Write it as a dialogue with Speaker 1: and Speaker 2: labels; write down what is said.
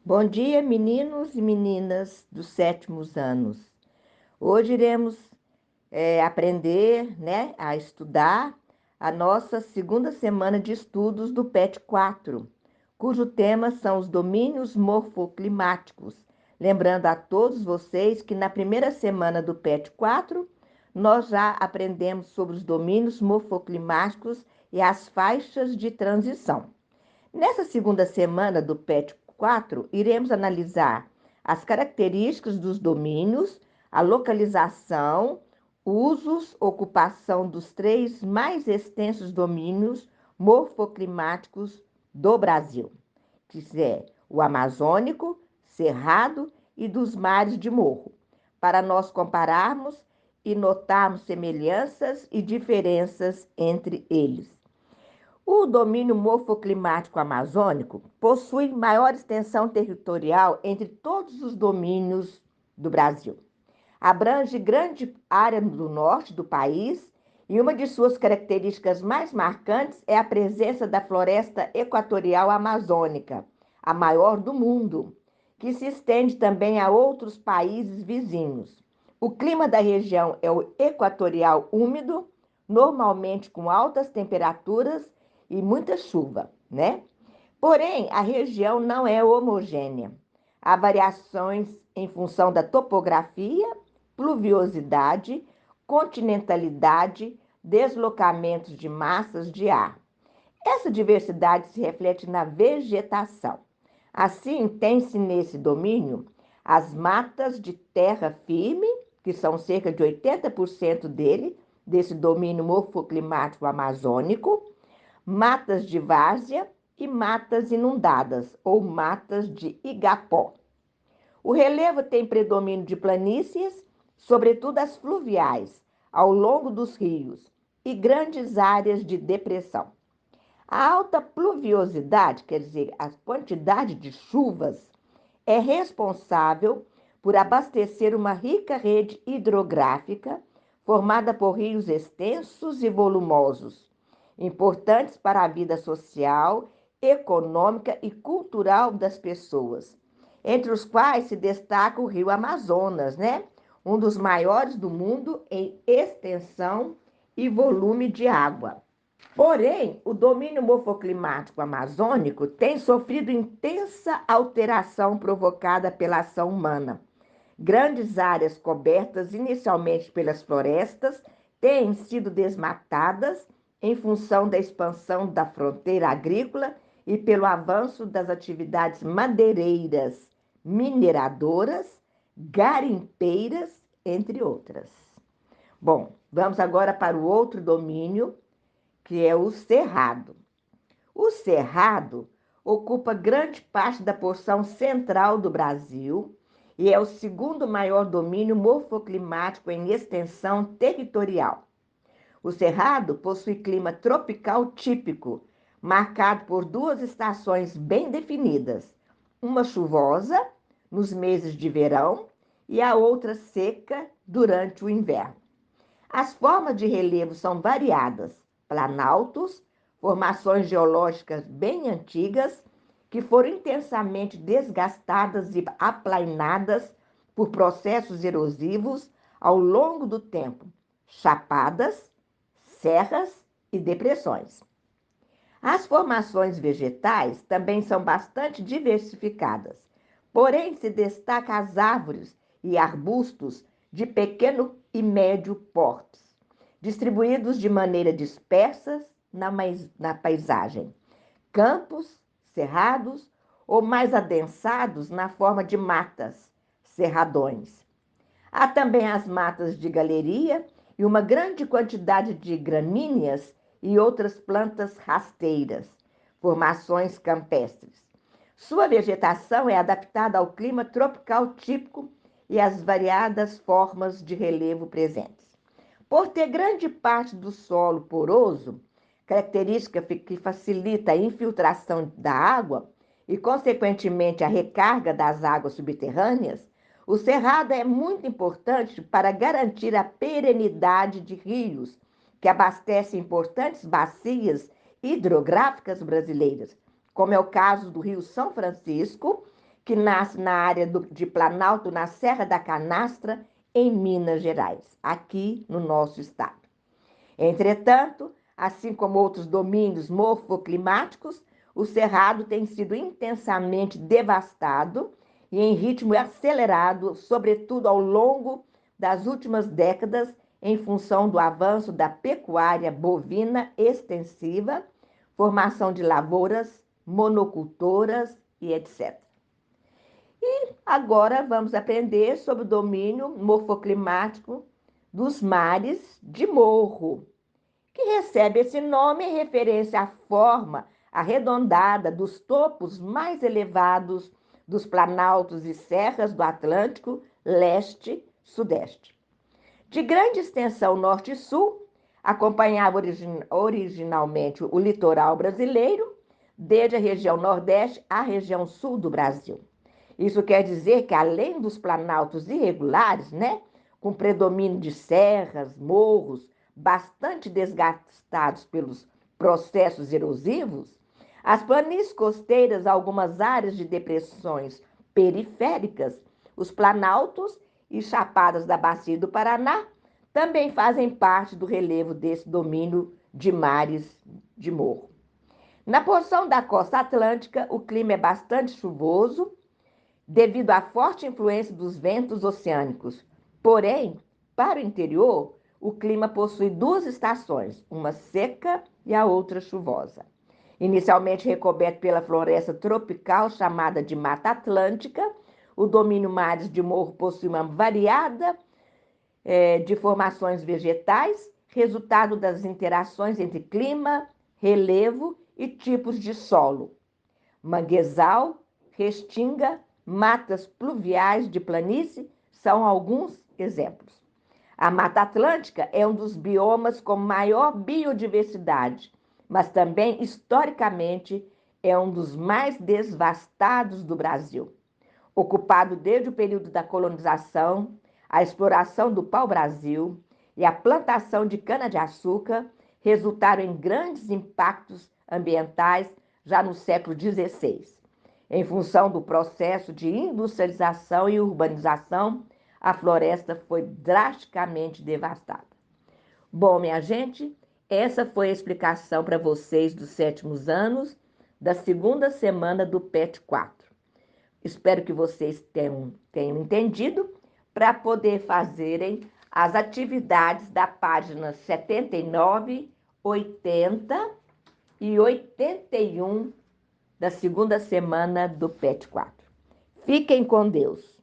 Speaker 1: Bom dia, meninos e meninas dos sétimos anos. Hoje iremos aprender, né, a estudar a nossa segunda semana de estudos do PET 4, cujo tema são os domínios morfoclimáticos. Lembrando a todos vocês que na primeira semana do PET 4, nós já aprendemos sobre os domínios morfoclimáticos e as faixas de transição. Nessa segunda semana do PET 4, iremos analisar as características dos domínios, a localização, usos, ocupação dos três mais extensos domínios morfoclimáticos do Brasil, que é o amazônico, cerrado e dos mares de morro, para nós compararmos e notarmos semelhanças e diferenças entre eles. O domínio morfoclimático amazônico possui maior extensão territorial entre todos os domínios do Brasil. Abrange grande área do norte do país e uma de suas características mais marcantes é a presença da floresta equatorial amazônica, a maior do mundo, que se estende também a outros países vizinhos. O clima da região é o equatorial úmido, normalmente com altas temperaturas e muita chuva, né? Porém, a região não é homogênea. Há variações em função da topografia, pluviosidade, continentalidade, deslocamentos de massas de ar. Essa diversidade se reflete na vegetação. Assim, tem-se nesse domínio as matas de terra firme, que são cerca de 80% desse domínio morfoclimático amazônico, matas de várzea e matas inundadas, ou matas de igapó. O relevo tem predomínio de planícies, sobretudo as fluviais, ao longo dos rios, e grandes áreas de depressão. A alta pluviosidade, quer dizer, a quantidade de chuvas, é responsável por abastecer uma rica rede hidrográfica formada por rios extensos e volumosos, importantes para a vida social, econômica e cultural das pessoas, entre os quais se destaca o rio Amazonas, né? Um dos maiores do mundo em extensão e volume de água. Porém, o domínio morfoclimático amazônico tem sofrido intensa alteração provocada pela ação humana. Grandes áreas cobertas inicialmente pelas florestas têm sido desmatadas em função da expansão da fronteira agrícola e pelo avanço das atividades madeireiras, mineradoras, garimpeiras, entre outras. Bom, vamos agora para o outro domínio, que é o cerrado. O cerrado ocupa grande parte da porção central do Brasil e é o segundo maior domínio morfoclimático em extensão territorial. O cerrado possui clima tropical típico, marcado por duas estações bem definidas, uma chuvosa, nos meses de verão, e a outra seca durante o inverno. As formas de relevo são variadas, planaltos, formações geológicas bem antigas, que foram intensamente desgastadas e aplainadas por processos erosivos ao longo do tempo, chapadas, serras e depressões. As formações vegetais também são bastante diversificadas, porém se destacam as árvores e arbustos de pequeno e médio portes, distribuídos de maneira dispersas na paisagem, campos, cerrados ou mais adensados na forma de matas, cerradões. Há também as matas de galeria e uma grande quantidade de gramíneas e outras plantas rasteiras, formações campestres. Sua vegetação é adaptada ao clima tropical típico e às variadas formas de relevo presentes. Por ter grande parte do solo poroso, característica que facilita a infiltração da água e, consequentemente, a recarga das águas subterrâneas, o cerrado é muito importante para garantir a perenidade de rios que abastecem importantes bacias hidrográficas brasileiras, como é o caso do Rio São Francisco, que nasce na área de Planalto, na Serra da Canastra, em Minas Gerais, aqui no nosso estado. Entretanto, assim como outros domínios morfoclimáticos, o Cerrado tem sido intensamente devastado e em ritmo acelerado, sobretudo ao longo das últimas décadas, em função do avanço da pecuária bovina extensiva, formação de lavouras, monocultoras e etc. E agora vamos aprender sobre o domínio morfoclimático dos mares de morro, que recebe esse nome em referência à forma arredondada dos topos mais elevados dos planaltos e serras do Atlântico leste-sudeste. De grande extensão norte e sul, acompanhava originalmente o litoral brasileiro, desde a região nordeste à região sul do Brasil. Isso quer dizer que, além dos planaltos irregulares, com predomínio de serras, morros, bastante desgastados pelos processos erosivos, as planícies costeiras, algumas áreas de depressões periféricas, os planaltos e chapadas da Bacia do Paraná também fazem parte do relevo desse domínio de mares de morro. Na porção da costa atlântica, o clima é bastante chuvoso, devido à forte influência dos ventos oceânicos. Porém, para o interior, o clima possui duas estações, uma seca e a outra chuvosa. Inicialmente recoberto pela floresta tropical chamada de Mata Atlântica, o domínio mares de morro possui uma variada de formações vegetais, resultado das interações entre clima, relevo e tipos de solo. Manguezal, restinga, matas pluviais de planície são alguns exemplos. A Mata Atlântica é um dos biomas com maior biodiversidade, mas também, historicamente, é um dos mais devastados do Brasil. Ocupado desde o período da colonização, a exploração do pau-brasil e a plantação de cana-de-açúcar resultaram em grandes impactos ambientais já no século XVI. Em função do processo de industrialização e urbanização, a floresta foi drasticamente devastada. Bom, minha gente, essa foi a explicação para vocês dos 7º anos da segunda semana do PET 4. Espero que vocês tenham entendido para poder fazerem as atividades da página 79, 80 e 81 da segunda semana do PET 4. Fiquem com Deus.